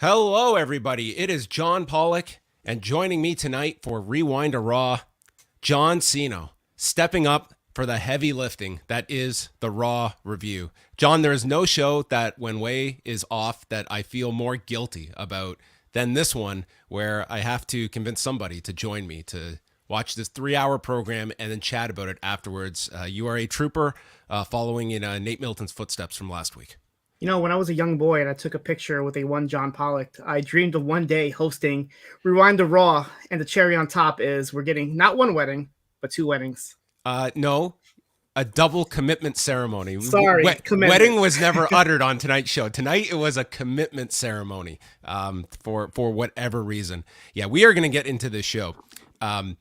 Hello, everybody. It is John Pollock, and joining me tonight for Rewind to Raw, John Siino, stepping up for the heavy lifting that is the Raw review. John, there is no show that when Way is off that I feel more guilty about than this one, where I have to convince somebody to join me to watch this 3-hour program and then chat about it afterwards. You are a trooper following in Nate Milton's footsteps from last week. You know, when I was a young boy and I took a picture with a one John Pollock, I dreamed of one day hosting Rewind to Raw, and the cherry on top is we're getting not one wedding, but 2 weddings. No, a double commitment ceremony. Sorry, commitment. Wedding was never uttered on tonight's show. Tonight it was a commitment ceremony for whatever reason. Yeah, we are going to get into this show. I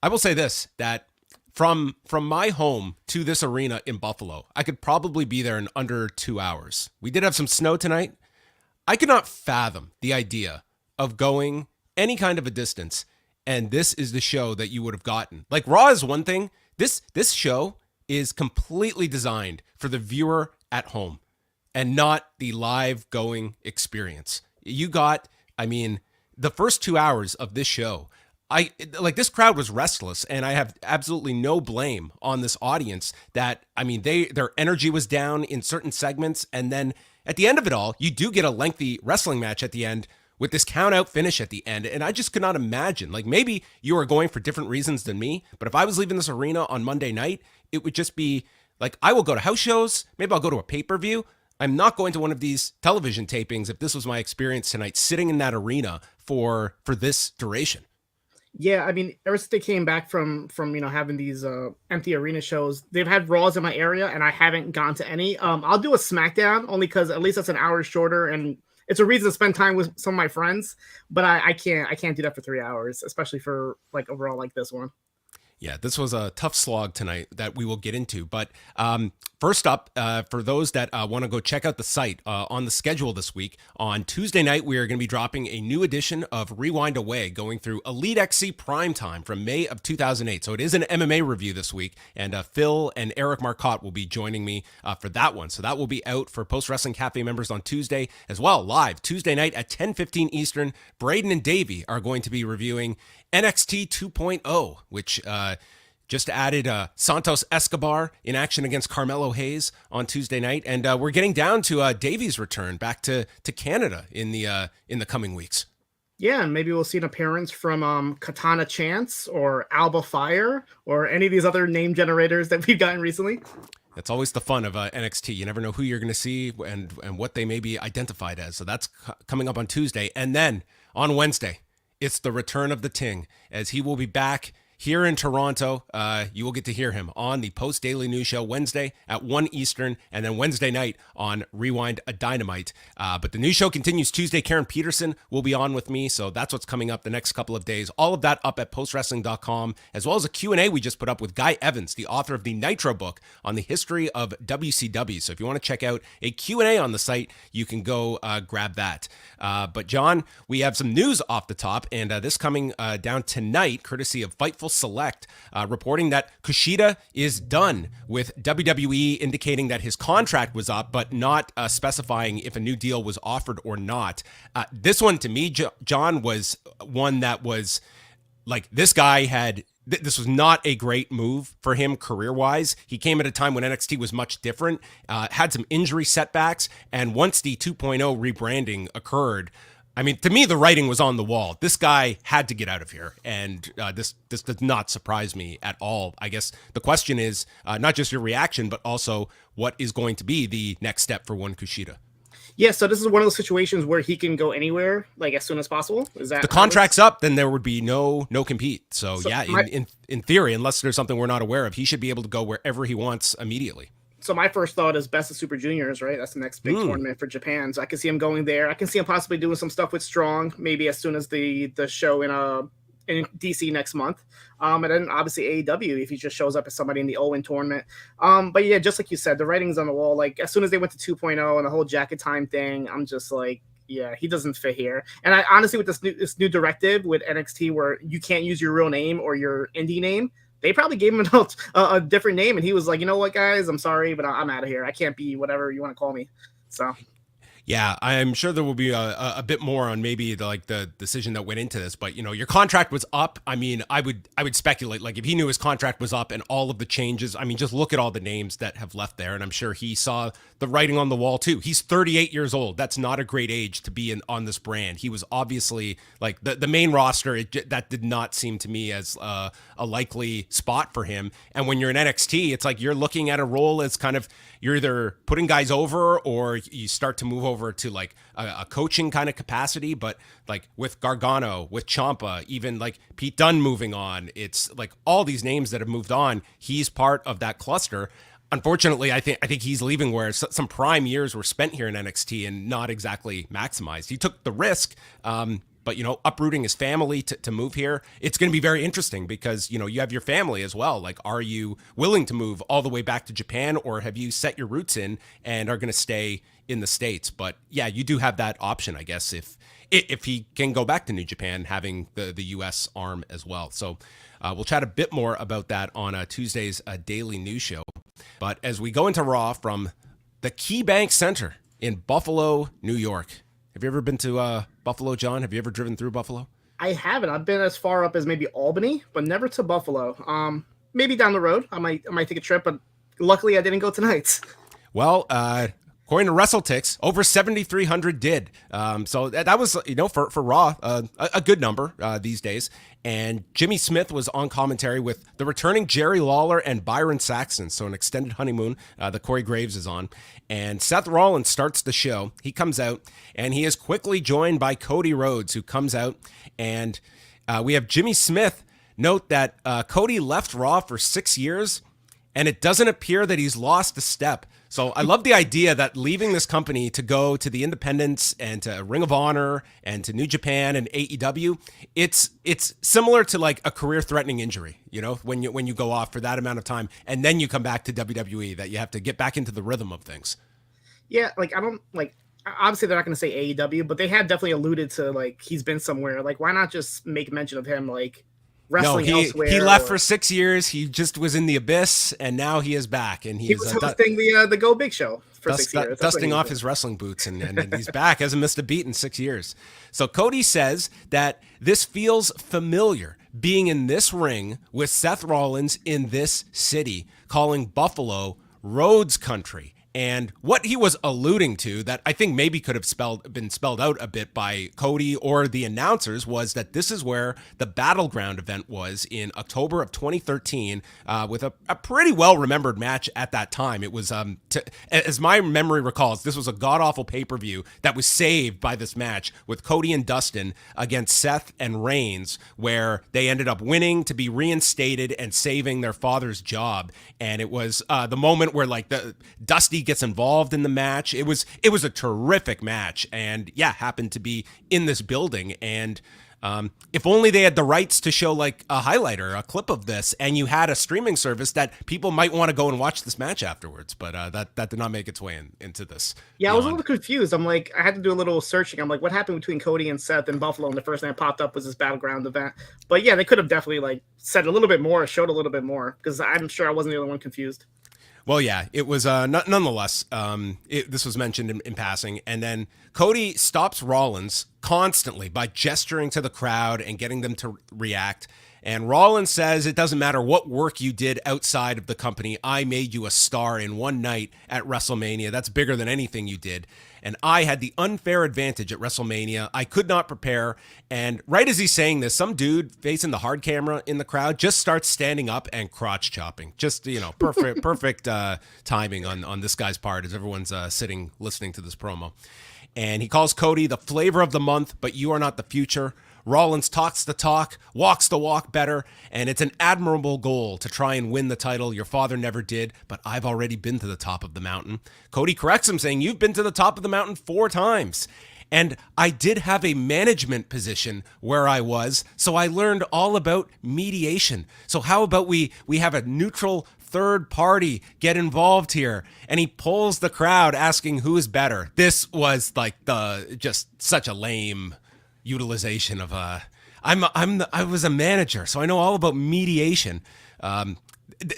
will say this, that From my home to this arena in Buffalo, I could probably be there in under 2 hours. We did have some snow tonight. I could not fathom the idea of going any kind of a distance, and this is the show that you would have gotten. Like, Raw is one thing. This show is completely designed for the viewer at home and not the live going experience. You got, the first 2 hours of this show, this crowd was restless, and I have absolutely no blame on this audience that, their energy was down in certain segments. And then at the end of it all, you do get a lengthy wrestling match at the end with this count out finish at the end. And I just could not imagine, maybe you are going for different reasons than me, but if I was leaving this arena on Monday night, it would just be I will go to house shows. Maybe I'll go to a pay-per-view. I'm not going to one of these television tapings if this was my experience tonight, sitting in that arena for this duration. Yeah, ever since they came back from having these empty arena shows, they've had Raws in my area, and I haven't gone to any. I'll do a SmackDown only because at least that's an hour shorter, and it's a reason to spend time with some of my friends. But I can't do that for 3 hours, especially for a Raw like this one. Yeah, this was a tough slog tonight that we will get into. But first up, for those that want to go check out the site on the schedule this week, on Tuesday night, we are going to be dropping a new edition of Rewind Away, going through Elite XC Primetime from May of 2008. So it is an MMA review this week, and Phil and Eric Marcotte will be joining me for that one. So that will be out for Post Wrestling Cafe members on Tuesday as well. Live Tuesday night at 10:15 Eastern, Braden and Davey are going to be reviewing NXT 2.0, which just added Santos Escobar in action against Carmelo Hayes on Tuesday night, and we're getting down to Davey's return back to Canada in the coming weeks. Yeah, and maybe we'll see an appearance from Katana Chance or Alba Fire or any of these other name generators that we've gotten recently. That's always the fun of NXT. You never know who you're going to see and what they may be identified as. So that's coming up on Tuesday, and then on Wednesday, it's the return of the Ting, as he will be back here in Toronto. You will get to hear him on the Post Daily News Show Wednesday at 1 Eastern, and then Wednesday night on Rewind a Dynamite. But the news show continues Tuesday. Karen Peterson will be on with me, so that's what's coming up the next couple of days. All of that up at postwrestling.com, as well as a Q&A we just put up with Guy Evans, the author of the Nitro book on the history of WCW. So if you want to check out a Q&A on the site, you can go grab that. But John, we have some news off the top, and this coming down tonight, courtesy of Fightful Select, reporting that Kushida is done with WWE, indicating that his contract was up, but not specifying if a new deal was offered or not. This one, to me, John, was one that was this guy had... This was not a great move for him career-wise. He came at a time when NXT was much different, had some injury setbacks, and once the 2.0 rebranding occurred, to me, the writing was on the wall. This guy had to get out of here, and this does not surprise me at all. I guess the question is not just your reaction, but also what is going to be the next step for one Kushida. Yeah, so this is one of those situations where he can go anywhere, as soon as possible. Is that the contract's up? Then there would be no compete. So yeah, in theory, unless there's something we're not aware of, he should be able to go wherever he wants immediately. So my first thought is Best of Super Juniors, right? That's the next big tournament for Japan. So I can see him going there. I can see him possibly doing some stuff with Strong, maybe as soon as the show in DC next month. And then obviously AEW, if he just shows up as somebody in the Owens tournament. But yeah, just like you said, the writing's on the wall. As soon as they went to 2.0 and the whole jacket time thing, I'm just yeah, he doesn't fit here. And I honestly, with this new directive with NXT where you can't use your real name or your indie name, they probably gave him a different name, and he was like, you know what, guys, I'm sorry, but I'm out of here. I can't be whatever you want to call me. So Yeah, I'm sure there will be a bit more on maybe the decision that went into this, but your contract was up. I mean, I would speculate like if he knew his contract was up and all of the changes. I mean, just look at all the names that have left there, and I'm sure he saw the writing on the wall too. He's 38 years old. That's not a great age to be on this brand. He was obviously like the main roster. That did not seem to me as a likely spot for him. And when you're in NXT, it's like you're looking at a role as kind of you're either putting guys over or you start to move over to like a coaching kind of capacity. But like with Gargano, with Ciampa, even like Pete Dunne moving on, it's like all these names that have moved on. He's part of that cluster. Unfortunately, I think he's leaving where some prime years were spent here in NXT and not exactly maximized. He took the risk, but uprooting his family to move here, it's going to be very interesting because you have your family as well. Like, are you willing to move all the way back to Japan, or have you set your roots in and are going to stay in the States? But yeah, you do have that option, I guess, if he can go back to New Japan, having the U.S. arm as well. So we'll chat a bit more about that on Tuesday's Daily News Show. But as we go into Raw from the KeyBank Center in Buffalo, New York. Have you ever been to Buffalo, John? Have you ever driven through Buffalo? I haven't. I've been as far up as maybe Albany, but never to Buffalo. Maybe down the road. I might take a trip, but luckily I didn't go tonight. Well, according to WrestleTix, over 7,300 did. So that was, for Raw, a good number these days. And Jimmy Smith was on commentary with the returning Jerry Lawler and Byron Saxton. So an extended honeymoon. The Corey Graves is on. And Seth Rollins starts the show. He comes out, and he is quickly joined by Cody Rhodes, who comes out. And we have Jimmy Smith note that Cody left Raw for 6 years, and it doesn't appear that he's lost a step. So I love the idea that leaving this company to go to the independents and to Ring of Honor and to New Japan and AEW, it's similar to like a career-threatening injury, when you go off for that amount of time and then you come back to WWE, that you have to get back into the rhythm of things. Yeah, like I don't like. Obviously, they're not going to say AEW, but they have definitely alluded to like he's been somewhere. Like, why not just make mention of him like wrestling elsewhere? He left for 6 years. He just was in the abyss, and now he is back. And he was hosting the Go Big Show for 6 years. Dusting off his wrestling boots, and he's back. Hasn't missed a beat in 6 years. So Cody says that this feels familiar, being in this ring with Seth Rollins in this city, calling Buffalo Rhodes country. And what he was alluding to that I think maybe could have been spelled out a bit by Cody or the announcers was that this is where the Battleground event was in October of 2013 with a pretty well-remembered match at that time. It was, as my memory recalls, this was a god-awful pay-per-view that was saved by this match with Cody and Dustin against Seth and Reigns, where they ended up winning to be reinstated and saving their father's job. And it was the moment where like the Dusty gets involved in the match. It was a terrific match, and yeah, happened to be in this building. And if only they had the rights to show like a highlight or a clip of this, and you had a streaming service that people might want to go and watch this match afterwards. But that did not make its way into this. Yeah, I was a little confused. I'm like, I had to do a little searching. I'm like, what happened between Cody and Seth in Buffalo? And the first thing that popped up was this Battleground event. But yeah, they could have definitely like said a little bit more, showed a little bit more, because I'm sure I wasn't the only one confused. Well, yeah, it was nonetheless, this was mentioned in passing. And then Cody stops Rollins constantly by gesturing to the crowd and getting them to react. And Rollins says, it doesn't matter what work you did outside of the company. I made you a star in one night at WrestleMania. That's bigger than anything you did. And I had the unfair advantage at WrestleMania. I could not prepare. And right as he's saying this, some dude facing the hard camera in the crowd just starts standing up and crotch chopping. Just, perfect timing on this guy's part as everyone's sitting listening to this promo. And he calls Cody the flavor of the month, but you are not the future. Rollins talks the talk, walks the walk better, and it's an admirable goal to try and win the title. Your father never did, but I've already been to the top of the mountain. Cody corrects him, saying, you've been to the top of the mountain 4 times. And I did have a management position where I was, so I learned all about mediation. So how about we have a neutral third party get involved here? And he pulls the crowd asking who is better. This was like just such a lame utilization of I was a manager, so I know all about mediation.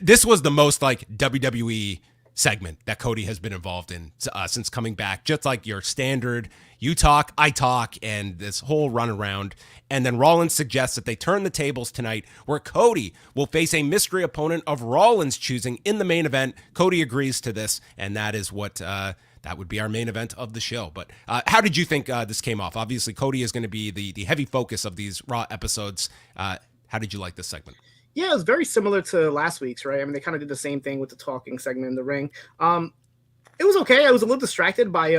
This was the most like WWE segment that Cody has been involved in since coming back. Just like your standard, you talk, I talk, and this whole run around. And then Rollins suggests that they turn the tables tonight where Cody will face a mystery opponent of Rollins' choosing in the main event. Cody agrees to this, and that is what that would be our main event of the show. But how did you think this came off? Obviously, Cody is going to be the heavy focus of these Raw episodes. How did you like this segment? Yeah, it was very similar to last week's, right? I mean, they kind of did the same thing with the talking segment in the ring. It was okay. I was a little distracted by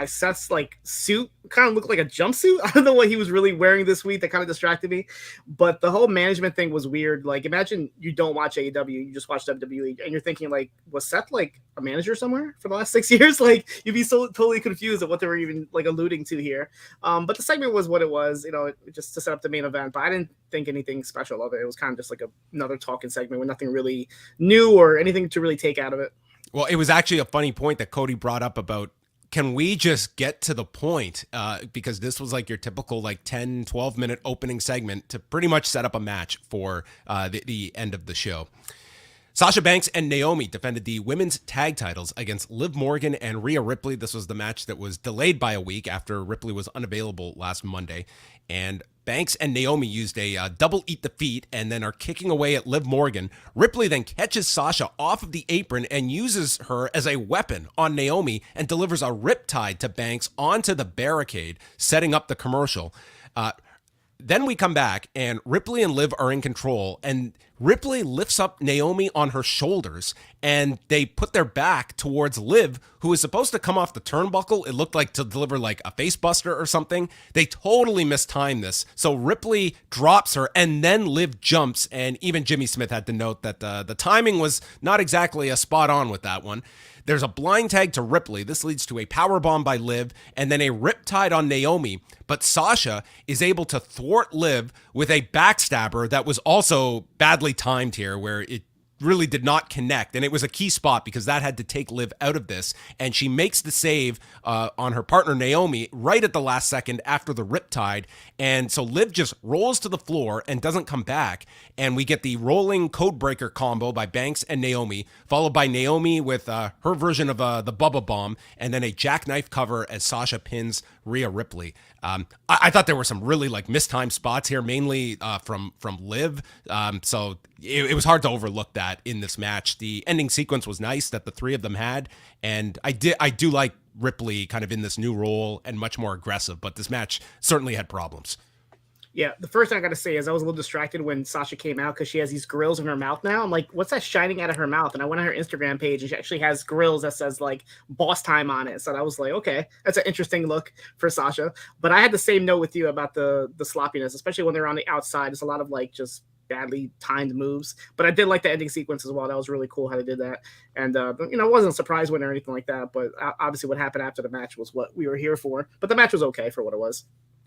Seth's like suit. Kind of looked like a jumpsuit. I don't know what he was really wearing this week. That kind of distracted me. But the whole management thing was weird. Like, imagine you don't watch AEW, you just watch WWE, and you're thinking like, was Seth like a manager somewhere for the last 6 years? Like, you'd be so totally confused at what they were even like alluding to here. But the segment was what it was. You know, just to set up the main event. But I didn't think anything special of it. It was kind of just like another talking segment with nothing really new or anything to really take out of it. Well, it was actually a funny point that Cody brought up about, can we just get to the point? Because this was like your typical like 10, 12-minute opening segment to pretty much set up a match for the end of the show. Sasha Banks and Naomi defended the women's tag titles against Liv Morgan and Rhea Ripley. This was the match that was delayed by a week after Ripley was unavailable last Monday. And Banks and Naomi used a double eat the feet and then are kicking away at Liv Morgan. Ripley then catches Sasha off of the apron and uses her as a weapon on Naomi and delivers a riptide to Banks onto the barricade, setting up the commercial. Then we come back and Ripley and Liv are in control, and Ripley lifts up Naomi on her shoulders and they put their back towards Liv, who is supposed to come off the turnbuckle. It looked like to deliver like a face buster or something. They totally mistimed this. So Ripley drops her and then Liv jumps, and even Jimmy Smith had to note that the timing was not exactly a spot on with that one. There's a blind tag to Ripley. This leads to a powerbomb by Liv and then a riptide on Naomi. But Sasha is able to thwart Liv with a backstabber that was also badly timed here, where it really did not connect. And it was a key spot because that had to take Liv out of this. And she makes the save on her partner Naomi right at the last second after the riptide. And so Liv just rolls to the floor and doesn't come back. And we get the rolling codebreaker combo by Banks and Naomi, followed by Naomi with her version of the Bubba Bomb, and then a jackknife cover as Sasha pins Rhea Ripley. I thought there were some really like mistimed spots here, mainly from Liv. So it was hard to overlook that in this match. The ending sequence was nice that the three of them had, and I do like Ripley kind of in this new role and much more aggressive, but this match certainly had problems. Yeah, the first thing I got to say is I was a little distracted when Sasha came out because she has these grills in her mouth now. I'm like, what's that shining out of her mouth? And I went on her Instagram page and she actually has grills that says like boss time on it. So I was like, okay, that's an interesting look for Sasha. But I had the same note with you about the sloppiness, especially when they're on the outside. There's a lot of like just badly timed moves. But I did like the ending sequence as well. That was really cool how they did that. And, it wasn't a surprise win or anything like that. But obviously what happened after the match was what we were here for. But the match was okay for what it was.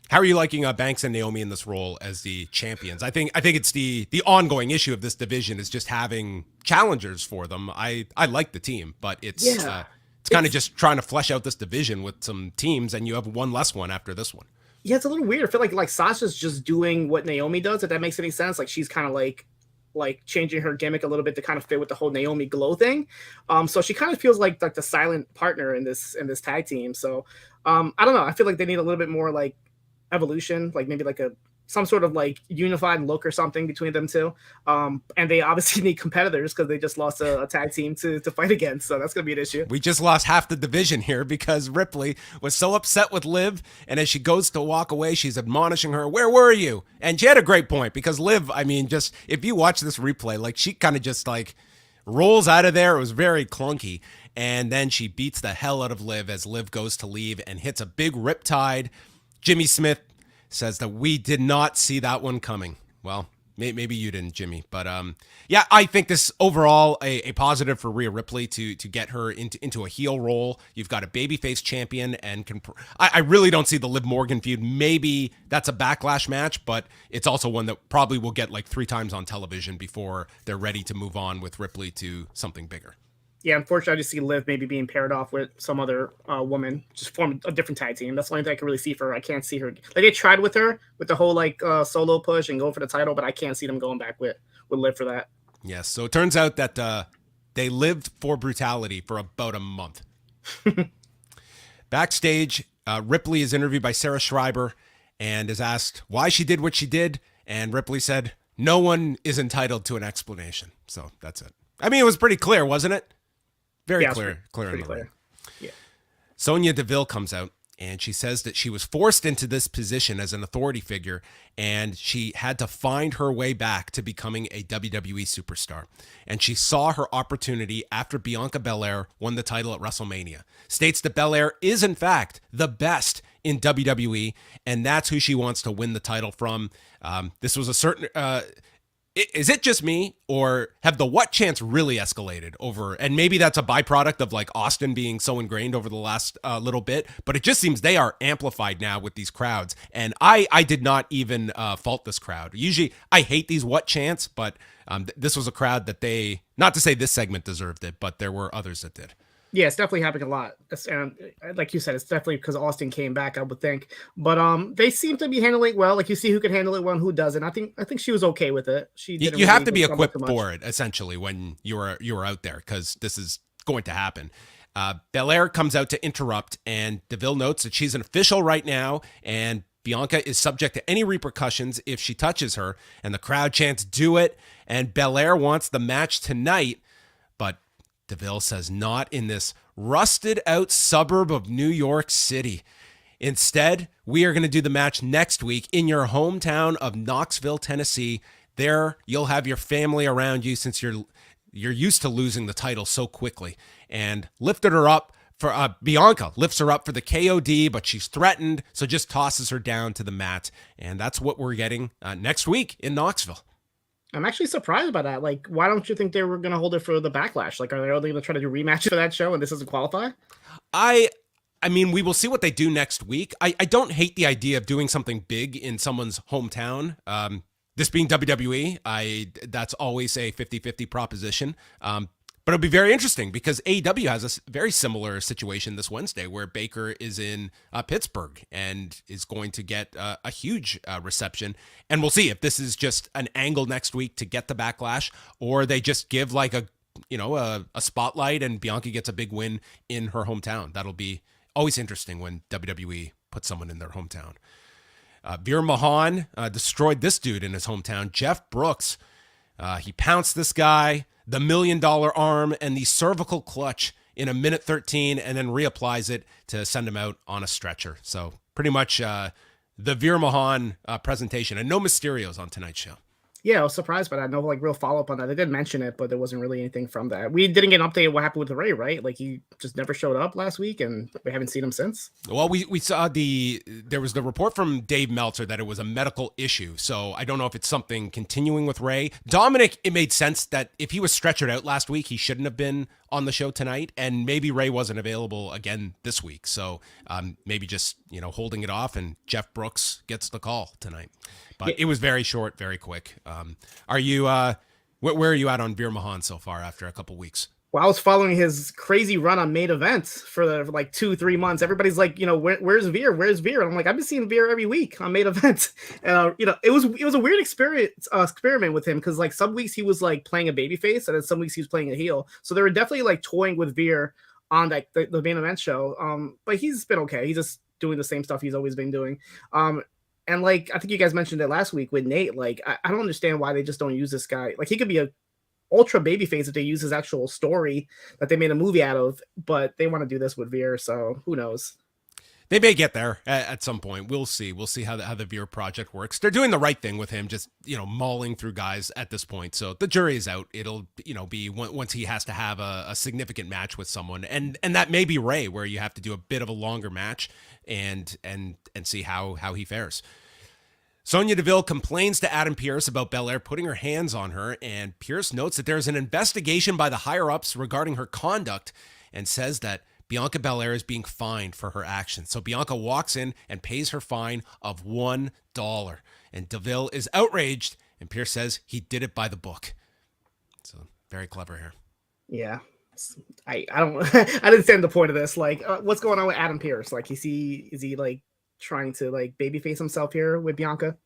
How are you liking Banks and Naomi in this role as the champions? I think it's the ongoing issue of this division is just having challengers for them. I like the team, but it's kind of just trying to flesh out this division with some teams, and you have one less one after this one. Yeah, it's a little weird. I feel like Sasha's just doing what Naomi does, if that makes any sense. Like she's kind of like changing her gimmick a little bit to kind of fit with the whole Naomi glow thing. So she kind of feels like the silent partner in this tag team. So I don't know. I feel like they need a little bit more like evolution, like maybe like some sort of like unified look or something between them two. And they obviously need competitors because they just lost a tag team to fight against. So that's going to be an issue. We just lost half the division here because Ripley was so upset with Liv. And as she goes to walk away, she's admonishing her, "Where were you?" And she had a great point because Liv, I mean, just if you watch this replay, like she kind of just like rolls out of there. It was very clunky. And then she beats the hell out of Liv as Liv goes to leave and hits a big riptide. Jimmy Smith says that we did not see that one coming. Well, maybe you didn't, Jimmy. But yeah, I think this overall a positive for Rhea Ripley to get her into a heel role. You've got a babyface champion, and I really don't see the Liv Morgan feud. Maybe that's a backlash match, but it's also one that probably will get like 3 times on television before they're ready to move on with Ripley to something bigger. Yeah, unfortunately, I just see Liv maybe being paired off with some other woman, just form a different tag team. That's the only thing I can really see for her. I can't see her. Like they tried with her with the whole like solo push and go for the title, but I can't see them going back with Liv for that. Yes. So it turns out that They lived for brutality for about a month. Backstage, Ripley is interviewed by Sarah Schreiber and is asked why she did what she did. And Ripley said, no one is entitled to an explanation. So that's it. I mean, it was pretty clear, wasn't it? Very clear. Clear. Yeah. Sonya Deville comes out and she says that she was forced into this position as an authority figure and she had to find her way back to becoming a WWE superstar. And she saw her opportunity after Bianca Belair won the title at WrestleMania. States that Belair is, in fact, the best in WWE, and that's who she wants to win the title from. This was a certain... is it just me, or have the what chants really escalated over? And maybe that's a byproduct of like Austin being so ingrained over the last little bit, but it just seems they are amplified now with these crowds. And I did not even fault this crowd. Usually I hate these what chants, but this was a crowd that they, not to say this segment deserved it, but there were others that did. Yeah, it's definitely happening a lot. And like you said, it's definitely because Austin came back, I would think. But they seem to be handling it well. Like you see who can handle it well and who doesn't. I think she was okay with it. She didn't you have really to be stumble equipped too much. for it, essentially, when you were out there, because this is going to happen. Belair comes out to interrupt, and Deville notes that she's an official right now, and Bianca is subject to any repercussions if she touches her. And the crowd chants, "Do it!" And Belair wants the match tonight, but Deville says not in this rusted out suburb of New York City. Instead, we are going to do the match next week in your hometown of Knoxville, Tennessee. There, you'll have your family around you since you're used to losing the title so quickly. And lifted her up for Bianca lifts her up for the KOD, but she's threatened, so just tosses her down to the mat. And that's what we're getting next week in Knoxville. I'm actually surprised by that. Like, why don't you think they were going to hold it for the Backlash? Like, are they only going to try to do rematches for that show and this doesn't qualify? I mean, we will see what they do next week. I don't hate the idea of doing something big in someone's hometown. This being WWE, that's always a 50-50 proposition. But it'll be very interesting because AEW has a very similar situation this Wednesday where Baker is in Pittsburgh and is going to get a huge reception. And we'll see if this is just an angle next week to get the Backlash, or they just give like a spotlight and Bianca gets a big win in her hometown. That'll be always interesting when WWE puts someone in their hometown. Veer Mahan destroyed this dude in his hometown. Jeff Brooks, he pounced this guy, the $1 million arm and the cervical clutch in a minute 13, and then reapplies it to send him out on a stretcher. So pretty much the Veer Mahan presentation, and no Mysterios on tonight's show. Yeah, I was surprised by that. No, like real follow up on that. They did mention it, but there wasn't really anything from that. We didn't get an update of what happened with Ray, right? Like he just never showed up last week, and we haven't seen him since. Well, we saw there was the report from Dave Meltzer that it was a medical issue. So I don't know if it's something continuing with Ray. Dominic, it made sense that if he was stretchered out last week, he shouldn't have been on the show tonight, and maybe Ray wasn't available again this week. So maybe just holding it off, and Jeff Brooks gets the call tonight. But it was very short, very quick. Are you where are you at on Veer Mahan so far after a couple weeks? Well, I was following his crazy run on main events for like 2-3 months. Everybody's like, where's Veer? Where's Veer? And I'm like, I've been seeing Veer every week on main events. And it was a weird experiment with him because like some weeks he was like playing a babyface, and then some weeks he was playing a heel. So they were definitely like toying with Veer on like the main event show. But he's been okay. He's just doing the same stuff he's always been doing. And like I think you guys mentioned it last week with Nate. Like I don't understand why they just don't use this guy. Like he could be a ultra babyface if they use his actual story that they made a movie out of, but they want to do this with Veer, so who knows? They may get there at some point. We'll see. We'll see how the Veer project works. They're doing the right thing with him, just mauling through guys at this point. So the jury is out. It'll be once he has to have a significant match with someone, and that may be Ray, where you have to do a bit of a longer match and see how he fares. Sonya Deville complains to Adam Pearce about Belair putting her hands on her, and Pearce notes that there's an investigation by the higher-ups regarding her conduct and says that Bianca Belair is being fined for her actions. So Bianca walks in and pays her fine of $1. And Deville is outraged, and Pearce says he did it by the book. So very clever here. Yeah. I don't I didn't understand the point of this. Like, what's going on with Adam Pearce? Like, is he like trying to like babyface himself here with Bianca?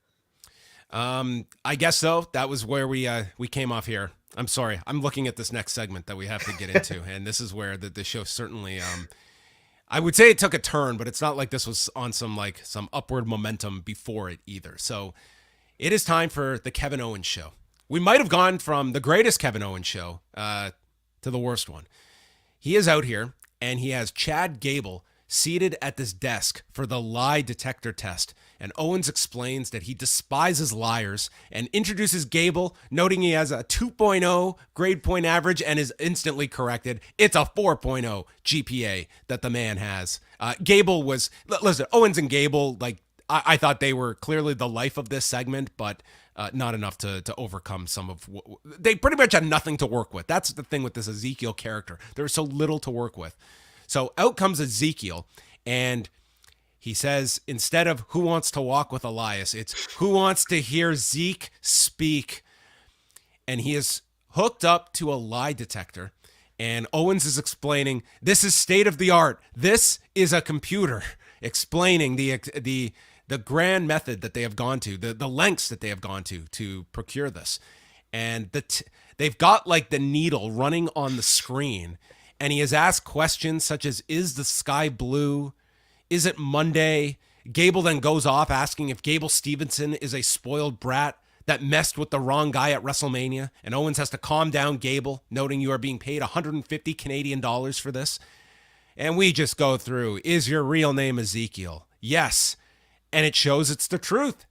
I guess so. That was where we came off here. I'm sorry. I'm looking at this next segment that we have to get into, and this is where the show certainly, I would say it took a turn, but it's not like this was on some upward momentum before it either. So it is time for the Kevin Owens show. We might have gone from the greatest Kevin Owens show to the worst one. He is out here, and he has Chad Gable seated at this desk for the lie detector test. And Owens explains that he despises liars and introduces Gable, noting he has a 2.0 grade point average and is instantly corrected. It's a 4.0 GPA that the man has. Gable was, listen, Owens and Gable, like, I thought they were clearly the life of this segment, but not enough to overcome some of they pretty much had nothing to work with. That's the thing with this Ezekiel character. There's so little to work with. So out comes Ezekiel, and he says, instead of who wants to walk with Elias, it's who wants to hear Zeke speak. And he is hooked up to a lie detector. And Owens is explaining, this is state of the art. This is a computer, explaining the grand method that they have gone to, the lengths that they have gone to procure this. And they've got like the needle running on the screen. And he has asked questions such as, is the sky blue? Is it Monday? Gable then goes off asking if Gable Stevenson is a spoiled brat that messed with the wrong guy at WrestleMania. And Owens has to calm down Gable, noting you are being paid 150 Canadian dollars for this. And we just go through, is your real name Ezekiel? Yes. And it shows it's the truth.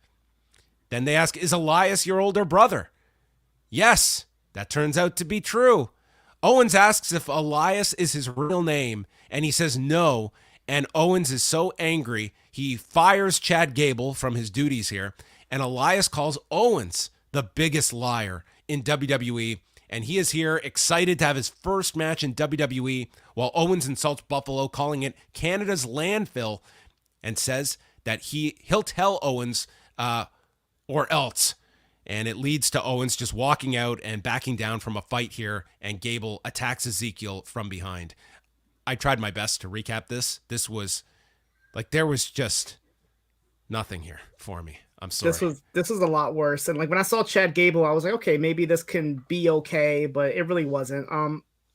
Then they ask, is Elias your older brother? Yes. That turns out to be true. Owens asks if Elias is his real name, and he says no. And Owens is so angry, he fires Chad Gable from his duties here. And Elias calls Owens the biggest liar in WWE. And he is here excited to have his first match in WWE, while Owens insults Buffalo, calling it Canada's landfill, and says that he'll tell Owens or else. And it leads to Owens just walking out and backing down from a fight here, and Gable attacks Ezekiel from behind. I tried my best to recap this. This was like, there was just nothing here for me. I'm sorry. This was a lot worse. And like when I saw Chad Gable, I was like, okay, maybe this can be okay, but it really wasn't.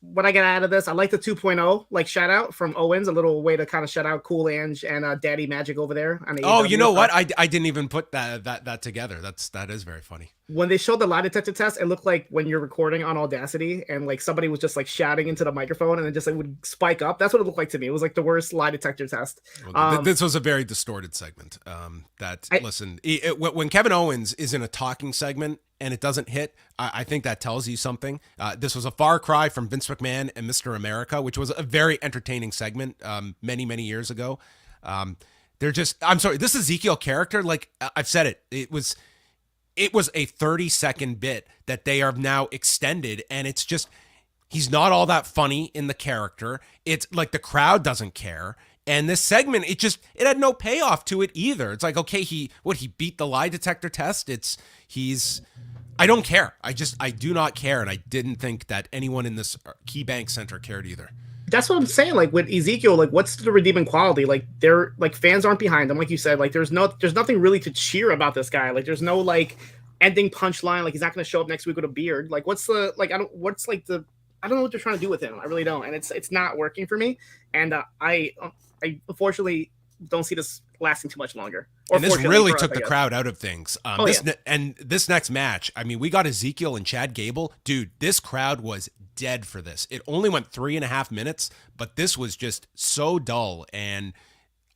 What I got out of this, I like the 2.0 like shout out from Owens, a little way to kind of shout out Cool Ange and Daddy Magic over there. Oh, you know what? I didn't even put that together. That is very funny. When they showed the lie detector test, it looked like when you're recording on Audacity and like somebody was just like shouting into the microphone and it just like would spike up. That's what it looked like to me. It was like the worst lie detector test. Well, this was a very distorted segment. When Kevin Owens is in a talking segment and it doesn't hit, I think that tells you something. This was a far cry from Vince McMahon and Mr. America, which was a very entertaining segment many, many years ago. I'm sorry, this Ezekiel character, like I've said it was a 30-second bit that they are now extended, and it's just, he's not all that funny in the character. It's like the crowd doesn't care. And this segment, it had no payoff to it either. It's like, okay, he beat the lie detector test. I don't care. I do not care. And I didn't think that anyone in this Key Bank Center cared either. That's what I'm saying. Like with Ezekiel, like what's the redeeming quality? Like they're like fans aren't behind him, like you said. Like there's nothing really to cheer about this guy. Like there's no like ending punchline. Like he's not going to show up next week with a beard. Like I don't know what they're trying to do with him. I really don't, and it's not working for me. And I unfortunately don't see this lasting too much longer. And this really took the crowd out of things. And this next match, I mean, we got Ezekiel and Chad Gable. Dude, this crowd was dead for this. It only went 3.5 minutes, but this was just so dull. And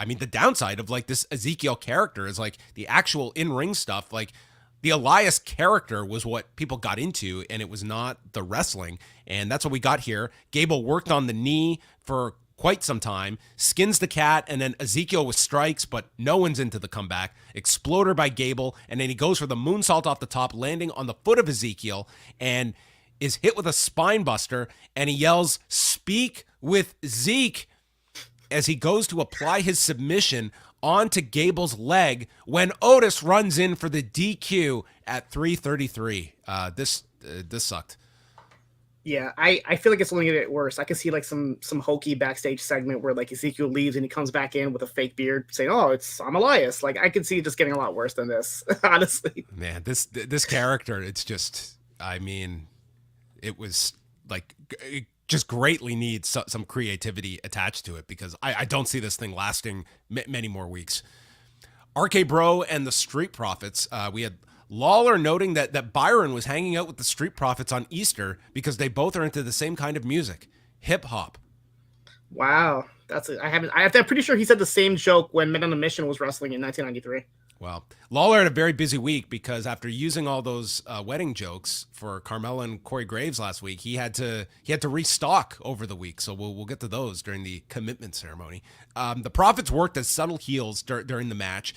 I mean, the downside of like this Ezekiel character is like the actual in-ring stuff. Like the Elias character was what people got into, and it was not the wrestling. And that's what we got here. Gable worked on the knee for quite some time, skins the cat, and then Ezekiel with strikes, but no one's into the comeback. Exploder by Gable, and then he goes for the moonsault off the top, landing on the foot of Ezekiel, and is hit with a spine buster, and he yells, "Speak with Zeke," as he goes to apply his submission onto Gable's leg when Otis runs in for the DQ at 3:33. This sucked. Yeah, I feel like it's only gonna get worse. I can see like some hokey backstage segment where like Ezekiel leaves and he comes back in with a fake beard saying, "Oh, I'm Elias." Like I could see it just getting a lot worse than this, honestly. Man, this character, it's just, I mean, it was like it just greatly needs some creativity attached to it, because I don't see this thing lasting many more weeks. RK Bro and the Street Profits. We had Lawler noting that Byron was hanging out with the Street Profits on Easter because they both are into the same kind of music, hip hop. Wow, I'm pretty sure he said the same joke when Men on a Mission was wrestling in 1993. Well, Lawler had a very busy week because after using all those wedding jokes for Carmella and Corey Graves last week, he had to restock over the week. So we'll get to those during the commitment ceremony. The Profits worked as subtle heels during the match.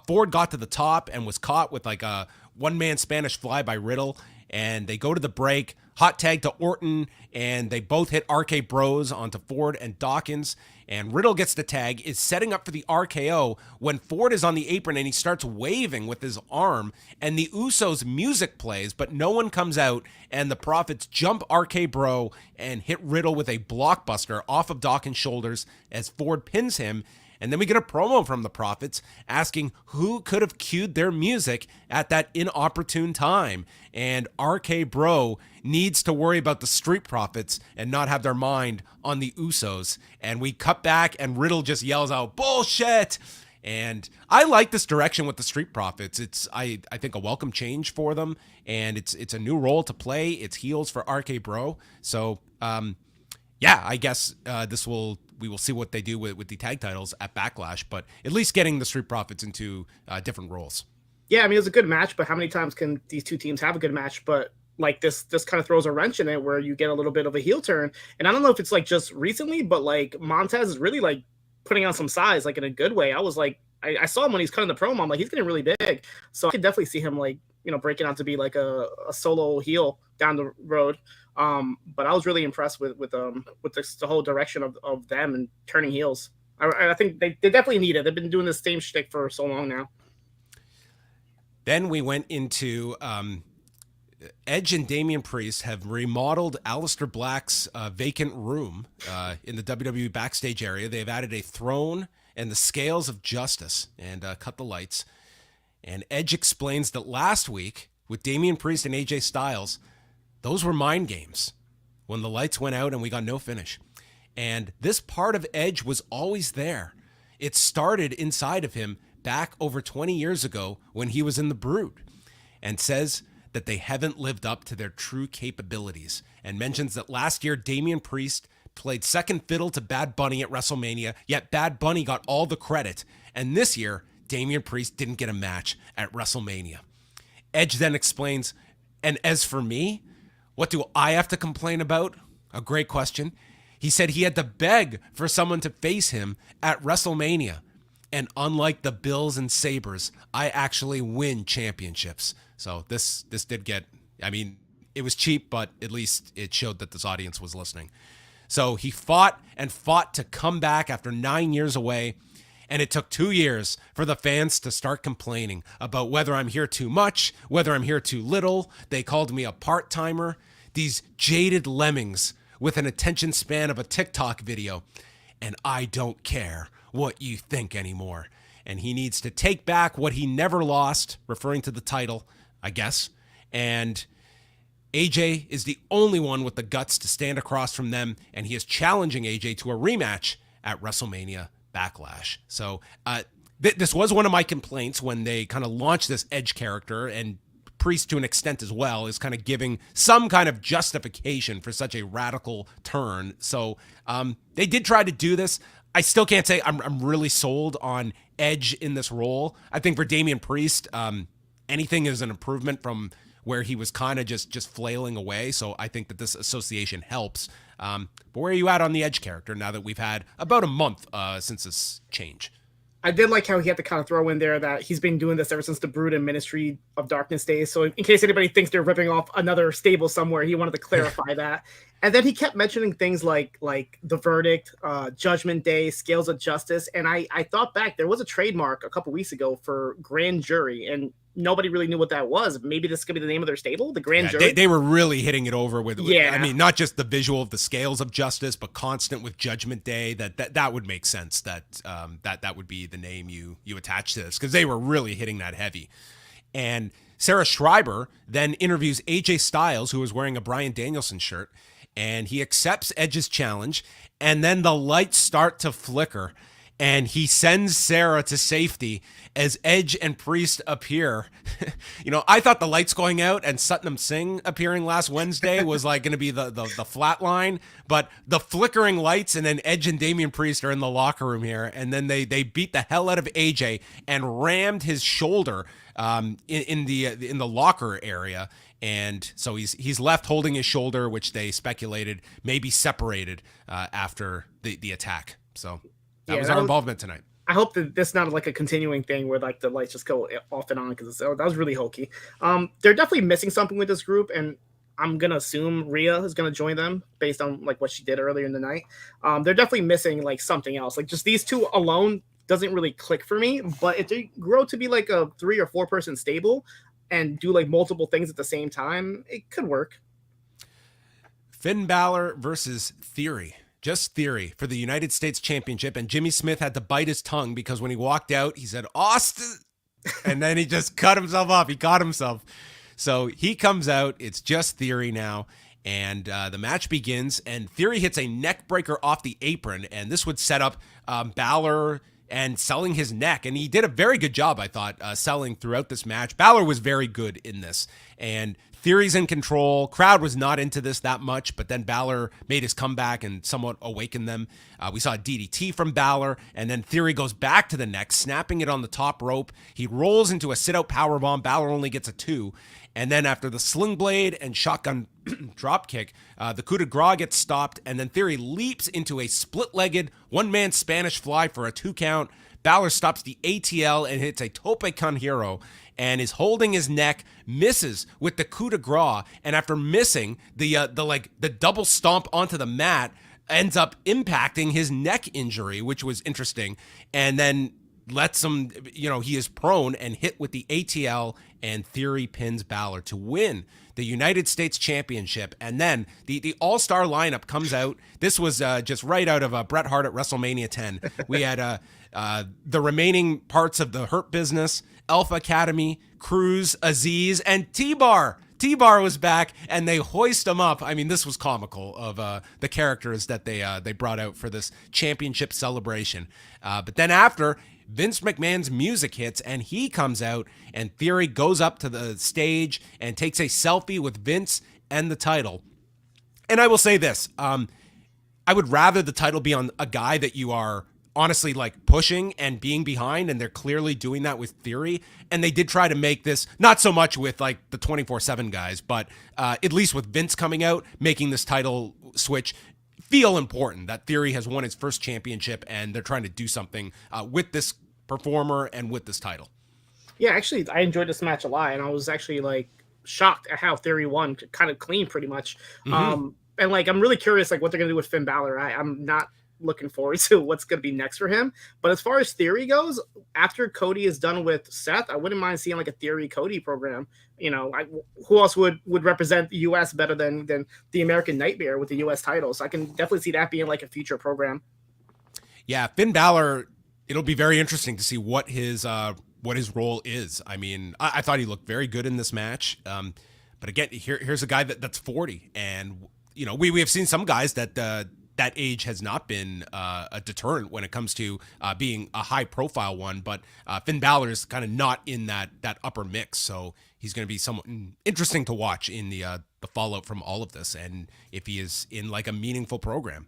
Ford got to the top and was caught with like a one-man Spanish fly by Riddle, and they go to the break. Hot tag to Orton, and they both hit RK Bros onto Ford and Dawkins. And Riddle gets the tag, is setting up for the RKO when Ford is on the apron and he starts waving with his arm, and the Usos music plays, but no one comes out, and the Profits jump RK Bro and hit Riddle with a blockbuster off of Dawkins' shoulders as Ford pins him. And then we get a promo from the Profits asking who could have cued their music at that inopportune time. And RK Bro needs to worry about the Street Profits and not have their mind on the Usos. And we cut back and Riddle just yells out, "Bullshit!" And I like this direction with the Street Profits. It's I think a welcome change for them, and it's a new role to play. It's heels for RK Bro. So yeah, I guess we will see what they do with the tag titles at Backlash, but at least getting the Street Profits into different roles. Yeah, I mean, it was a good match, but how many times can these two teams have a good match? But like this kind of throws a wrench in it where you get a little bit of a heel turn. And I don't know if it's like just recently, but like Montez is really like putting on some size, like in a good way. I was like, I saw him when he's cutting the promo. I'm like, he's getting really big. So I could definitely see him like, breaking out to be like a solo heel down the road. But I was really impressed with the whole direction of them and turning heels. I think they definitely need it. They've been doing this same shtick for so long now. Then we went into Edge and Damian Priest have remodeled Aleister Black's vacant room in the WWE backstage area. They've added a throne and the scales of justice and cut the lights. And Edge explains that last week with Damian Priest and AJ Styles, those were mind games when the lights went out and we got no finish. And this part of Edge was always there. It started inside of him back over 20 years ago when he was in the Brood, and says that they haven't lived up to their true capabilities, and mentions that last year Damian Priest played second fiddle to Bad Bunny at WrestleMania, yet Bad Bunny got all the credit. And this year, Damian Priest didn't get a match at WrestleMania. Edge then explains, and as for me, what do I have to complain about? A great question. He said he had to beg for someone to face him at WrestleMania. And unlike the Bills and Sabres, I actually win championships. So this did get, I mean, it was cheap, but at least it showed that this audience was listening. So he fought and fought to come back after 9 years away. And it took 2 years for the fans to start complaining about whether I'm here too much, whether I'm here too little. They called me a part-timer. These jaded lemmings with an attention span of a TikTok video. And I don't care what you think anymore. And he needs to take back what he never lost, referring to the title, I guess. And AJ is the only one with the guts to stand across from them, and he is challenging AJ to a rematch at WrestleMania Backlash. So this was one of my complaints when they kind of launched this Edge character, and Priest to an extent as well is kind of giving some kind of justification for such a radical turn. So they did try to do this. I still can't say I'm really sold on Edge in this role. I think for Damian Priest, anything is an improvement from where he was kind of just flailing away. So I think that this association helps. But where are you at on the Edge character now that we've had about a month since this change? I did like how he had to kind of throw in there that he's been doing this ever since the Brood and Ministry of Darkness days. So in case anybody thinks they're ripping off another stable somewhere, he wanted to clarify that. And then he kept mentioning things like the Verdict, Judgment Day, Scales of Justice. And I thought back, there was a trademark a couple weeks ago for Grand Jury, and nobody really knew what that was. Maybe this could be the name of their stable, the Grand Jury. They were really hitting it over with, I mean, not just the visual of the Scales of Justice, but constant with Judgment Day. That would make sense. That would be the name you attach to this, because they were really hitting that heavy. And Sarah Schreiber then interviews AJ Styles, who was wearing a Bryan Danielson shirt, and he accepts Edge's challenge, and then the lights start to flicker, and he sends Sarah to safety as Edge and Priest appear. I thought the lights going out and Satnam Singh appearing last Wednesday was like going to be the flat line, but the flickering lights, and then Edge and Damian Priest are in the locker room here, and then they beat the hell out of AJ and rammed his shoulder in the locker area. And so he's left holding his shoulder, which they speculated may be separated after the attack. So that was our involvement tonight. I hope that this is not like a continuing thing where like the lights just go off and on, because that was really hokey. They're definitely missing something with this group, and I'm gonna assume Rhea is gonna join them based on like what she did earlier in the night. They're definitely missing like something else. Like just these two alone doesn't really click for me. But if they grow to be like a 3 or 4 person stable and do like multiple things at the same time, it could work. Finn Balor versus Theory. Just Theory for the United States Championship. And Jimmy Smith had to bite his tongue because when he walked out, he said, Austin. And then he just cut himself off. He caught himself. So he comes out. It's just Theory now. And the match begins. And Theory hits a neck breaker off the apron. And this would set up Balor and selling his neck. And he did a very good job, I thought, selling throughout this match. Balor was very good in this. And Theory's in control. Crowd was not into this that much, but then Balor made his comeback and somewhat awakened them. We saw a DDT from Balor, and then Theory goes back to the neck, snapping it on the top rope. He rolls into a sit-out powerbomb. Balor only gets a 2. And then after the sling blade and shotgun dropkick, the coup de grace gets stopped, and then Theory leaps into a split-legged one-man Spanish fly for a 2 count. Balor stops the ATL and hits a tope con hero and is holding his neck, misses with the coup de grace, and after missing, the double stomp onto the mat ends up impacting his neck injury, which was interesting, and then lets him, he is prone and hit with the ATL, and Theory pins Balor to win the United States Championship. And then the all-star lineup comes out. This was just right out of Bret Hart at WrestleMania 10. We had the remaining parts of the Hurt Business, Alpha Academy, Cruz, Aziz, and T-Bar. T-Bar was back, and they hoist him up. I mean, this was comical of the characters that they brought out for this championship celebration. But then after, Vince McMahon's music hits, and he comes out, and Theory goes up to the stage and takes a selfie with Vince and the title. And I will say this, I would rather the title be on a guy that you are honestly like pushing and being behind, and they're clearly doing that with Theory. And they did try to make this, not so much with like the 24/7 guys, but at least with Vince coming out, making this title switch feel important, that Theory has won his first championship and they're trying to do something with this performer and with this title. Yeah, actually, I enjoyed this match a lot, and I was actually like shocked at how Theory won, kind of clean, pretty much. Mm-hmm. And like, I'm really curious, like, what they're gonna do with Finn Balor. I'm not looking forward to what's gonna be next for him. But as far as Theory goes, after Cody is done with Seth, I wouldn't mind seeing like a Theory Cody program. Who else would represent the U.S. better than the American Nightmare with the U.S. title? So I can definitely see that being like a future program. Yeah, Finn Balor. It'll be very interesting to see what his role is. I mean, I thought he looked very good in this match. But again, here's a guy that's 40, and we have seen some guys that age has not been a deterrent when it comes to being a high profile one. But Finn Balor is kind of not in that upper mix, so he's going to be somewhat interesting to watch in the fallout from all of this, and if he is in like a meaningful program.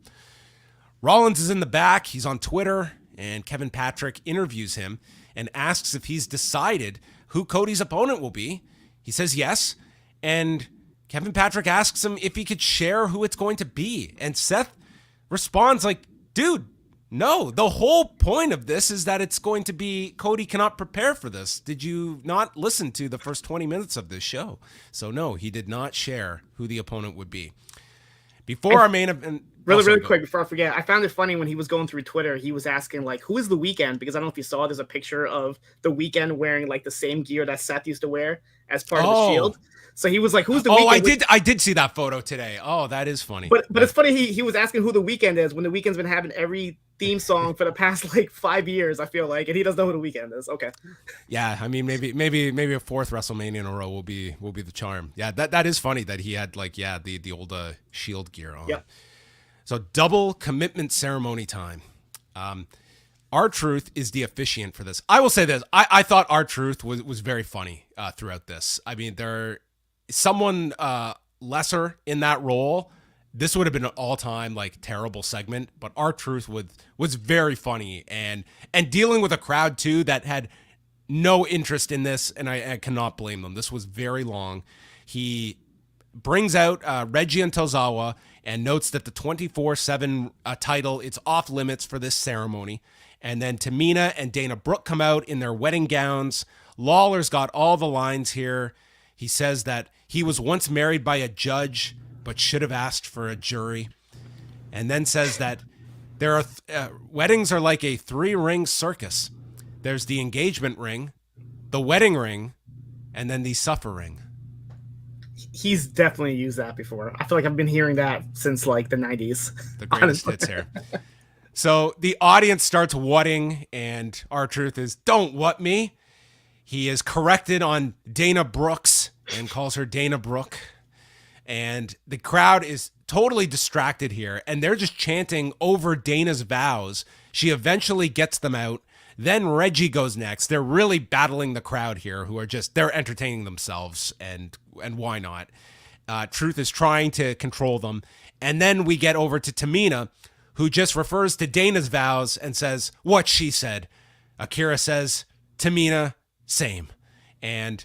Rollins is in the back. He's on Twitter. And Kevin Patrick interviews him and asks if he's decided who Cody's opponent will be. He says yes. And Kevin Patrick asks him if he could share who it's going to be. And Seth responds like, dude, no, the whole point of this is that it's going to be Cody cannot prepare for this. Did you not listen to the first 20 minutes of this show? So no, he did not share who the opponent would be. Before our main event, Really quick before I forget, I found it funny when he was going through Twitter, he was asking like, who is the Weeknd? Because I don't know if you saw, there's a picture of the Weeknd wearing like the same gear that Seth used to wear as part of the Shield. So he was like, who's the Weeknd? I did see that photo today. Oh, that is funny. But it's funny he was asking who the Weeknd is when the Weeknd's been having every theme song for the past like 5 years, I feel like, and he doesn't know who the Weeknd is. Okay. Yeah, I mean maybe a fourth WrestleMania in a row will be the charm. Yeah, that is funny that he had like the old Shield gear on. Yep. So double commitment ceremony time. R-Truth is the officiant for this. I will say this. I thought R-Truth was very funny throughout this. I mean, someone lesser in that role, this would have been an all-time like terrible segment, but R-Truth was very funny and dealing with a crowd too that had no interest in this, and I cannot blame them. This was very long. He brings out Reggie and Tozawa and notes that the 24/7 title, it's off limits for this ceremony. And then Tamina and Dana Brooke come out in their wedding gowns. Lawler's got all the lines here. He says that he was once married by a judge, but should have asked for a jury. And then says that there are weddings are like a 3-ring circus. There's the engagement ring, the wedding ring, and then the suffer ring. He's definitely used that before. I feel like I've been hearing that since like the 90s. The greatest hits here. So the audience starts whatting, and R-Truth is, don't what me. He is corrected on Dana Brooks and calls her Dana Brooke. And the crowd is totally distracted here, and they're just chanting over Dana's vows. She eventually gets them out. Then Reggie goes next. They're really battling the crowd here, who are they're entertaining themselves, and why not? Truth is trying to control them. And then we get over to Tamina, who just refers to Dana's vows and says, what she said. Akira says, Tamina, same. And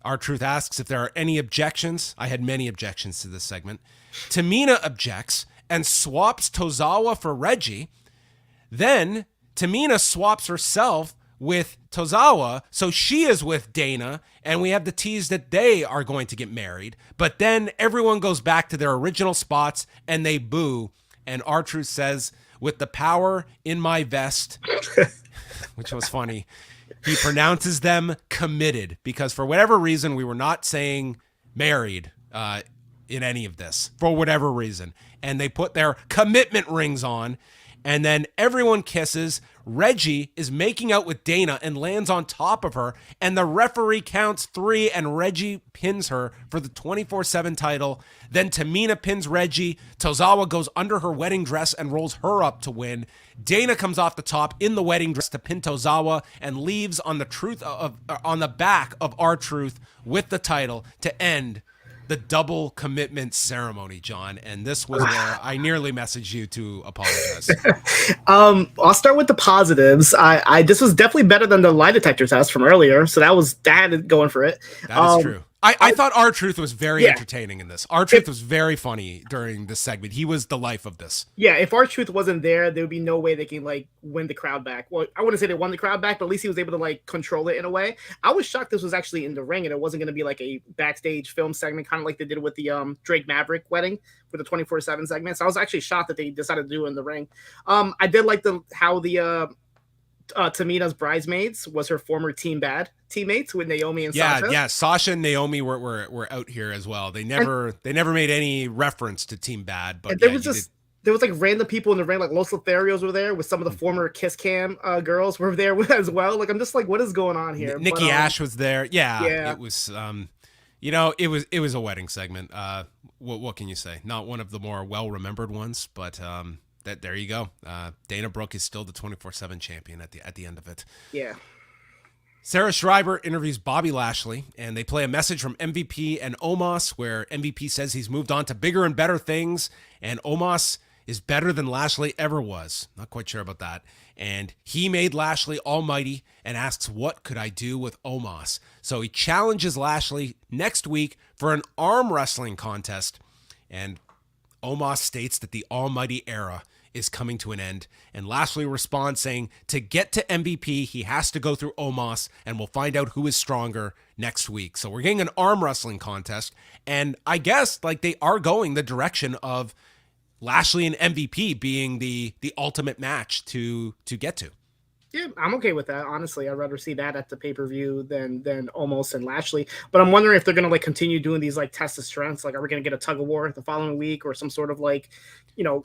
R-Truth asks if there are any objections. I had many objections to this segment. Tamina objects and swaps Tozawa for Reggie. Then Tamina swaps herself with Tozawa, so she is with Dana, and we have the tease that they are going to get married. But then everyone goes back to their original spots, and they boo. And R-Truth says, with the power in my vest, which was funny, he pronounces them committed, because for whatever reason, we were not saying married in any of this, for whatever reason. And they put their commitment rings on, and then everyone kisses. Reggie is making out with Dana and lands on top of her, and the referee counts 3, and Reggie pins her for the 24/7 title. Then Tamina pins Reggie. Tozawa goes under her wedding dress and rolls her up to win. Dana comes off the top in the wedding dress to pin Tozawa and leaves on the back of R-Truth with the title to end the double commitment ceremony, John. And this was where I nearly messaged you to apologize. I'll start with the positives. This was definitely better than the lie detector test from earlier, so that had it going for it. That is true. I thought R-Truth was very entertaining in this. R-Truth was very funny during this segment. He was the life of this. Yeah, if R-Truth wasn't there would be no way they can like win the crowd back. Well, I wouldn't say they won the crowd back, but at least he was able to like control it in a way. I was shocked this was actually in the ring and it wasn't going to be like a backstage film segment, kind of like they did with the Drake Maverick wedding with the 24/7 segment. So I was actually shocked that they decided to do it in the ring. I did like how the Tamina's bridesmaids was her former teammates with Naomi and Sasha. Yeah, Sasha and Naomi were out here as well. They never made any reference to Team Bad, but there was like random people in the ring, like Los Lotharios were there with some of the former Kiss Cam girls were there as well. Like I'm just like, what is going on here? Nikki Ash was there. Yeah. It was it was a wedding segment. What can you say? Not one of the more well remembered ones, but there you go. Dana Brooke is still the 24/7 champion at the end of it. Yeah. Sarah Schreiber interviews Bobby Lashley, and they play a message from MVP and Omos, where MVP says he's moved on to bigger and better things, and Omos is better than Lashley ever was. Not quite sure about that. And he made Lashley almighty and asks, what could I do with Omos? So he challenges Lashley next week for an arm wrestling contest, and Omos states that the almighty era is coming to an end, and Lashley responds saying to get to MVP, he has to go through Omos, and we'll find out who is stronger next week. So we're getting an arm wrestling contest, and I guess like they are going the direction of Lashley and MVP being the ultimate match to get to. Yeah, I'm okay with that. Honestly, I'd rather see that at the pay-per-view than Omos and Lashley. But I'm wondering if they're gonna like continue doing these like test of strengths. Like, are we gonna get a tug of war the following week or some sort of like,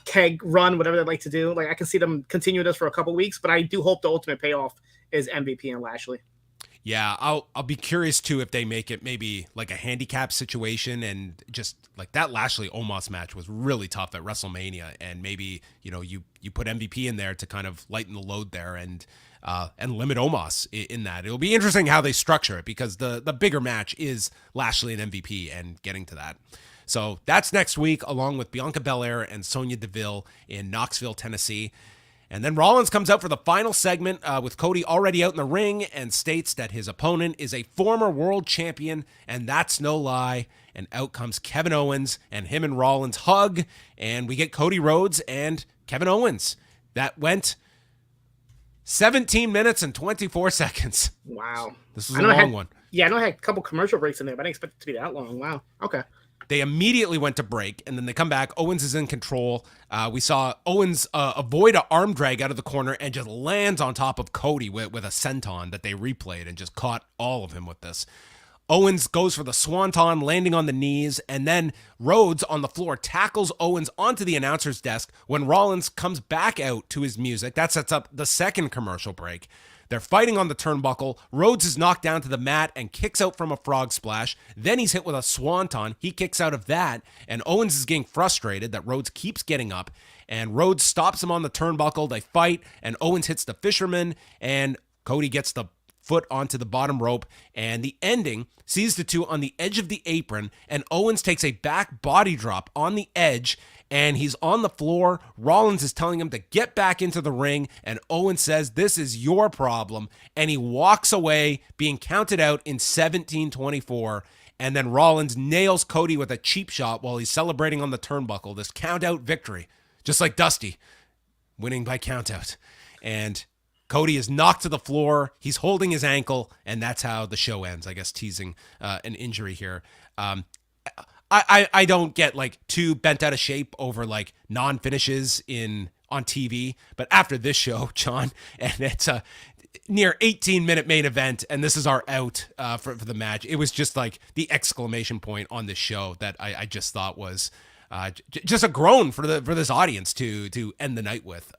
keg run, whatever they like to do? Like, I can see them continue this for a couple weeks, but I do hope the ultimate payoff is MVP and Lashley. Yeah, I'll be curious too if they make it maybe like a handicap situation, and just like that Lashley Omos match was really tough at WrestleMania, and maybe you put MVP in there to kind of lighten the load there and limit Omos in that. It'll be interesting how they structure it, because the bigger match is Lashley and MVP and getting to that. So that's next week, along with Bianca Belair and Sonya Deville in Knoxville, Tennessee. And then Rollins comes out for the final segment with Cody already out in the ring and states that his opponent is a former world champion, and that's no lie. And out comes Kevin Owens, and him and Rollins hug, and we get Cody Rhodes and Kevin Owens. That went 17 minutes and 24 seconds. Wow. This was a long one. Yeah, I know I had a couple commercial breaks in there, but I didn't expect it to be that long. Wow. Okay. They immediately went to break, and then they come back. Owens is in control. We saw Owens avoid an arm drag out of the corner and just lands on top of Cody with a senton that they replayed and just caught all of him with this. Owens goes for the swanton, landing on the knees, and then Rhodes on the floor tackles Owens onto the announcer's desk when Rollins comes back out to his music. That sets up the second commercial break. They're fighting on the turnbuckle. Rhodes is knocked down to the mat and kicks out from a frog splash. Then he's hit with a swanton. He kicks out of that, and Owens is getting frustrated that Rhodes keeps getting up, and Rhodes stops him on the turnbuckle. They fight, and Owens hits the fisherman, and Cody gets the foot onto the bottom rope, and the ending sees the two on the edge of the apron, and Owens takes a back body drop on the edge, and he's on the floor. Rollins is telling him to get back into the ring, and Owens says, "This is your problem," and he walks away, being counted out in 17:24, and then Rollins nails Cody with a cheap shot while he's celebrating on the turnbuckle. This count-out victory, just like Dusty, winning by count-out. And Cody is knocked to the floor. He's holding his ankle, and that's how the show ends, I guess, teasing an injury here. I don't get like too bent out of shape over like non-finishes on TV, but after this show, John, and it's a near 18-minute main event, and this is our out for the match. It was just like the exclamation point on this show that I just thought was just a groan for this audience to end the night with.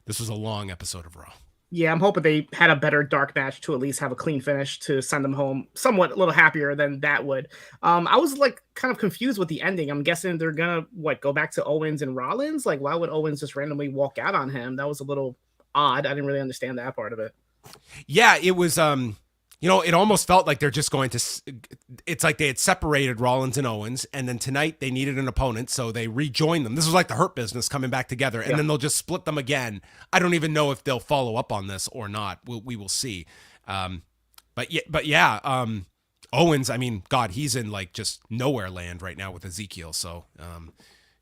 This was a long episode of Raw. Yeah, I'm hoping they had a better dark match to at least have a clean finish to send them home somewhat a little happier than that would. I was like kind of confused with the ending. I'm guessing they're gonna go back to Owens and Rollins? Like, why would Owens just randomly walk out on him? That was a little odd. I didn't really understand that part of it. Yeah, it was it almost felt like they're just going to, it's like they had separated Rollins and Owens, and then tonight they needed an opponent, so they rejoined them. This was like the Hurt Business coming back together, and then they'll just split them again. I don't even know if they'll follow up on this or not. We will see. But yeah, Owens, I mean, God, he's in like just nowhere land right now with Ezekiel, so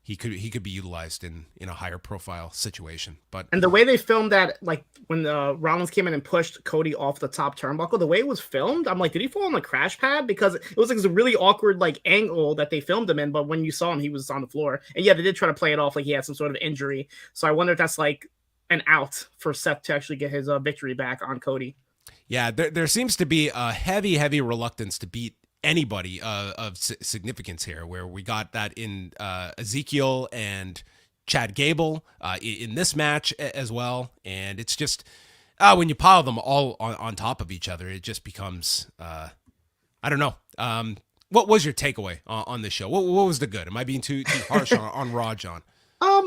he could be utilized in a higher profile situation. And the way they filmed that, like when Rollins came in and pushed Cody off the top turnbuckle, the way it was filmed, I'm like, did he fall on the crash pad? Because it was like a really awkward like angle that they filmed him in, but when you saw him, he was on the floor. And yeah, they did try to play it off like he had some sort of injury. So I wonder if that's like an out for Seth to actually get his victory back on Cody. Yeah, there seems to be a heavy reluctance to beat anybody of significance here, where we got that in Ezekiel and Chad Gable in this match as well. And it's just when you pile them all on top of each other, it just becomes I don't know. What was your takeaway on this show? What was the good? Am I being too harsh on Raw, John?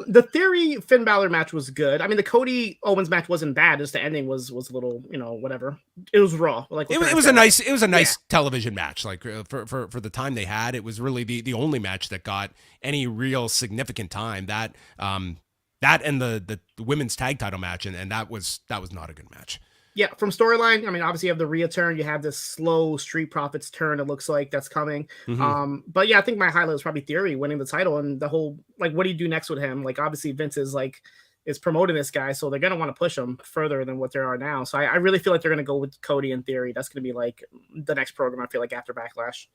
The Theory Finn Balor match was good. I mean, the Cody Owens match wasn't bad. Just the ending was a little, whatever. It was raw. Like it was a nice television match. Like for the time they had, it was really the only match that got any real significant time. That and the women's tag title match, and that was not a good match. Yeah, from storyline, I mean, obviously you have the Rhea turn, you have this slow Street Profits turn, it looks like that's coming. Mm-hmm. But yeah, I think my highlight was probably Theory winning the title and the whole, like, what do you do next with him? Like, obviously Vince is promoting this guy, so they're going to want to push him further than what they are now. So I really feel like they're going to go with Cody and Theory. That's going to be like the next program, I feel like, after Backlash.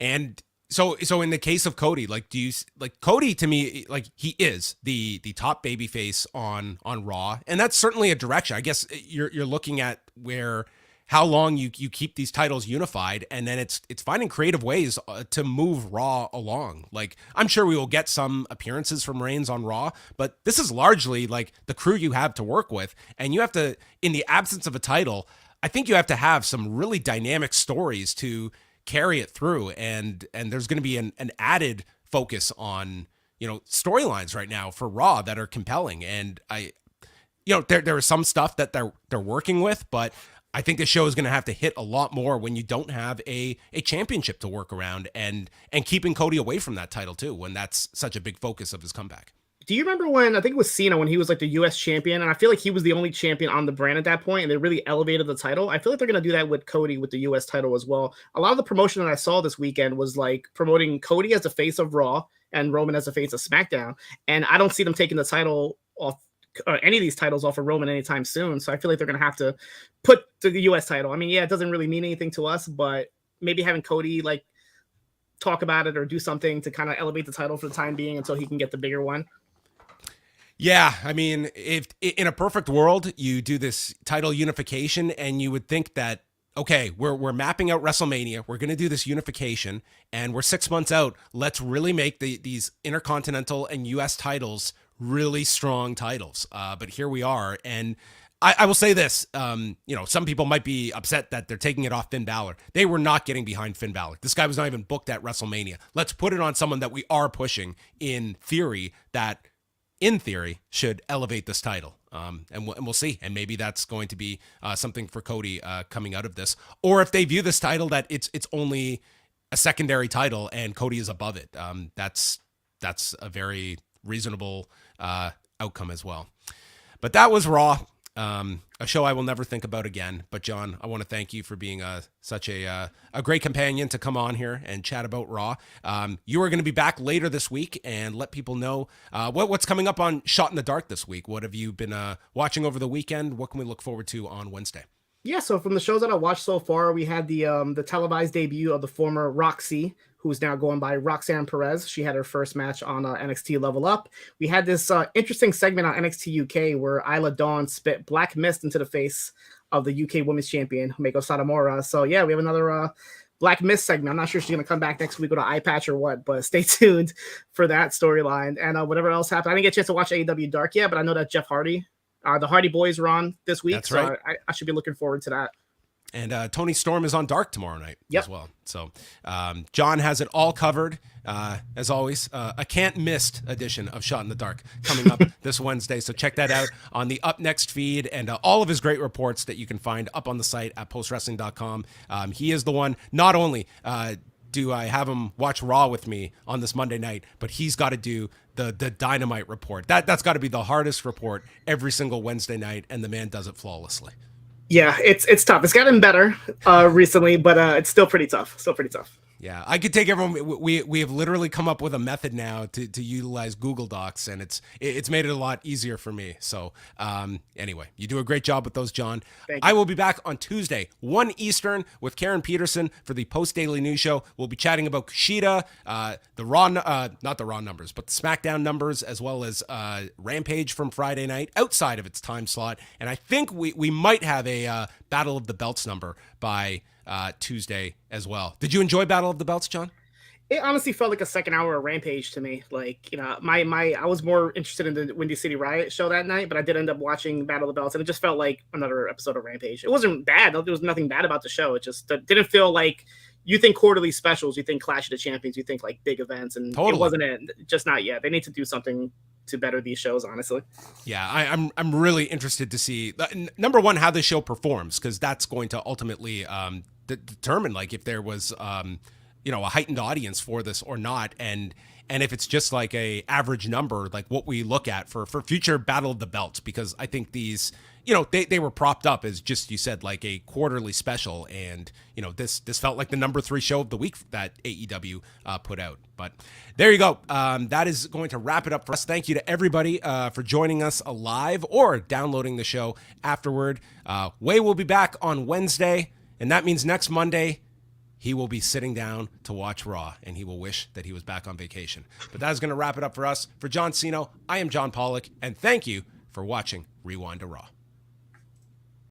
And So in the case of Cody, like, do you like Cody? To me, like, he is the top babyface on Raw, and that's certainly a direction. I guess you're looking at where how long you keep these titles unified, and then it's finding creative ways to move Raw along. Like, I'm sure we will get some appearances from Reigns on Raw, but this is largely like the crew you have to work with, and you have to, in the absence of a title, I think you have to have some really dynamic stories to carry it through, and there's going to be an added focus on, storylines right now for Raw that are compelling. And there is some stuff that they're working with, but I think the show is going to have to hit a lot more when you don't have a championship to work around, and keeping Cody away from that title too, when that's such a big focus of his comeback. Do you remember when, I think it was Cena, when he was like the US champion, and I feel like he was the only champion on the brand at that point, and they really elevated the title? I feel like they're going to do that with Cody with the US title as well. A lot of the promotion that I saw this weekend was like promoting Cody as the face of Raw and Roman as the face of SmackDown, and I don't see them taking the title off, or any of these titles off of Roman anytime soon. So I feel like they're going to have to put the US title. I mean, yeah, it doesn't really mean anything to us, but maybe having Cody like talk about it or do something to kind of elevate the title for the time being until he can get the bigger one. Yeah, I mean, if in a perfect world you do this title unification, and you would think that, okay, we're mapping out WrestleMania, we're going to do this unification, and we're 6 months out, let's really make these Intercontinental and US titles really strong titles. But here we are, and I will say this, some people might be upset that they're taking it off Finn Balor. They were not getting behind Finn Balor. This guy was not even booked at WrestleMania. Let's put it on someone that we are pushing in theory, that in theory should elevate this title. And we'll see. And maybe that's going to be something for Cody coming out of this. Or if they view this title that it's only a secondary title and Cody is above it, that's a very reasonable outcome as well. But that was Raw. A show I will never think about again. But John, I want to thank you for being such a great companion to come on here and chat about Raw. You are going to be back later this week, and let people know what's coming up on Shot in the Dark this week. What have you been watching over the weekend? What can we look forward to on Wednesday? Yeah, so from the shows that I watched so far, we had the televised debut of the former Roxy, who's now going by Roxanne Perez. She had her first match on NXT Level Up. We had this interesting segment on NXT UK where Isla Dawn spit black mist into the face of the UK Women's Champion, Meiko Satomura. So yeah, we have another black mist segment. I'm not sure she's going to come back next week with an eye patch or what, but stay tuned for that storyline. And whatever else happened. I didn't get a chance to watch AEW Dark yet, but I know that Jeff Hardy, the Hardy Boys, were on this week. That's right. So I should be looking forward to that. And Tony Storm is on Dark tomorrow night as well. So John has it all covered, as always. A can't-missed edition of Shot in the Dark coming up this Wednesday. So check that out on the Up Next feed, and all of his great reports that you can find up on the site at postwrestling.com. He is the one, not only do I have him watch Raw with me on this Monday night, but he's got to do the Dynamite report. That's got to be the hardest report every single Wednesday night, and the man does it flawlessly. Yeah, it's tough. It's gotten better recently, but it's still pretty tough. Yeah, I could take everyone. We have literally come up with a method now to utilize Google Docs, and it's made it a lot easier for me. So anyway, you do a great job with those, John. I will be back on Tuesday, 1 Eastern, with Karen Peterson for the Post Daily News Show. We'll be chatting about Kushida, the Raw, not the Raw numbers, but the SmackDown numbers, as well as Rampage from Friday night outside of its time slot. And I think we might have a Battle of the Belts number by Tuesday as well. Did you enjoy Battle of the Belts, John? It honestly felt like a second hour of Rampage to me. Like, I was more interested in the Windy City Riot show that night, but I did end up watching Battle of the Belts, and it just felt like another episode of Rampage. It wasn't bad. There was nothing bad about the show. It just didn't feel like, you think quarterly specials, you think Clash of the Champions, you think like big events, and It wasn't just not yet. They need to do something to better these shows, honestly. Yeah, I'm really interested to see, number one, how the show performs, because that's going to ultimately determine like if there was a heightened audience for this or not, and if it's just like a average number, like what we look at for future Battle of the Belts, because I think these, they were propped up as, just you said, like a quarterly special, and this felt like the number 3 show of the week that AEW put out. But there you go. That is going to wrap it up for us. Thank you to everybody for joining us live or downloading the show afterward. Way will be back on Wednesday, and that means next Monday he will be sitting down to watch Raw, and he will wish that he was back on vacation. But that is going to wrap it up for us. For John Siino, I am John Pollock, and thank you for watching Rewind to Raw.